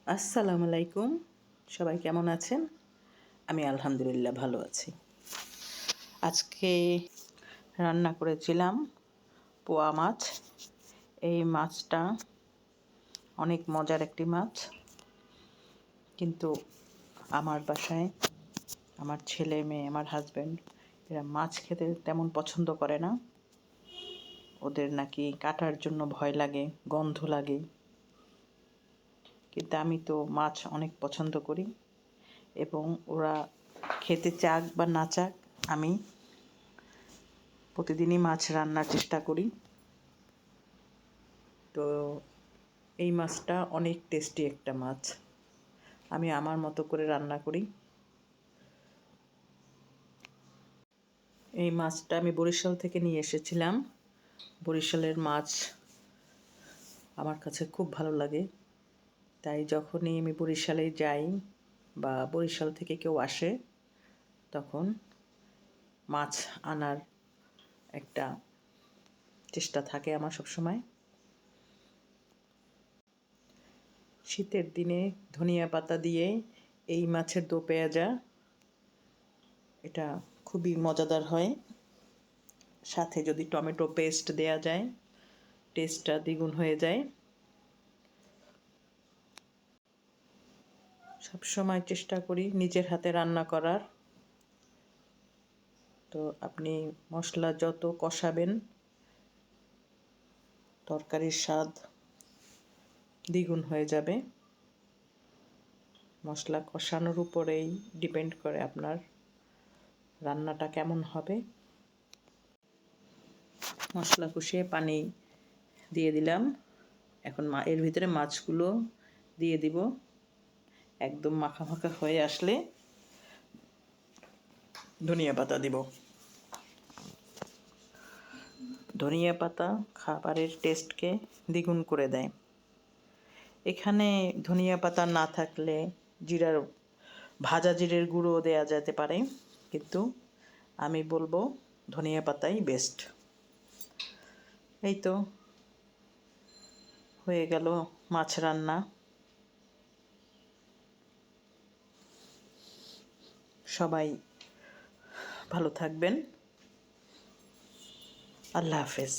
আসসালামু আলাইকুম। সবাই কেমন আছেন? আমি আলহামদুলিল্লাহ ভালো আছি। আজকে রান্না করেছিলাম পোয়া মাছ। এই মাছটা অনেক মজার একটি মাছ, কিন্তু আমার বাসায় আমার ছেলে মেয়ে, আমার হাজব্যান্ড এরা মাছ খেতে তেমন পছন্দ করে না। ওদের নাকি কাটার জন্য ভয় লাগে, গন্ধ লাগে। কিন্তু আমি তো মাছ অনেক পছন্দ করি, এবং ওরা খেতে চাক বা না চাক, আমি প্রতিদিনই মাছ রান্নার চেষ্টা করি। তো এই মাছটা অনেক টেস্টি একটা মাছ। আমি আমার মতো করে রান্না করি। এই মাছটা আমি বরিশাল থেকে নিয়ে এসেছিলাম। বরিশালের মাছ আমার কাছে খুব ভালো লাগে, তাই যখনই আমি বরিশালে যাই বা বরিশাল থেকে কেউ আসে, তখন মাছ আনার একটা চেষ্টা থাকে আমার সবসময়। শীতের দিনে ধনিয়া পাতা দিয়ে এই মাছের দো পেঁয়াজা, এটা খুবই মজাদার হয়। সাথে যদি টমেটো পেস্ট দেয়া যায়, টেস্টটা দ্বিগুণ হয়ে যায়। সবসময় চেষ্টা করি নিজের হাতে রান্না করার। তো আপনি মশলা যত কষাবেন, তরকারির স্বাদ দ্বিগুণ হয়ে যাবে। মশলা কষানোর উপরেই ডিপেন্ড করে আপনার রান্নাটা কেমন হবে। মশলা কষিয়ে পানি দিয়ে দিলাম। এখন এর ভিতরে মাছগুলো দিয়ে দিব। একদম মাখা মাখা হয়ে আসলে ধনিয়া পাতা দিব। ধনিয়া পাতা খাবারের টেস্টকে দ্বিগুণ করে দেয়। এখানে ধনিয়া পাতা না থাকলে ভাজা জিরের গুঁড়ো দেয়া যেতে পারে, কিন্তু আমি বলবো ধনিয়া পাতাই বেস্ট। এই তো হয়ে গেল মাছ রান্না। সবাই ভালো থাকবেন। আল্লাহ হাফেজ।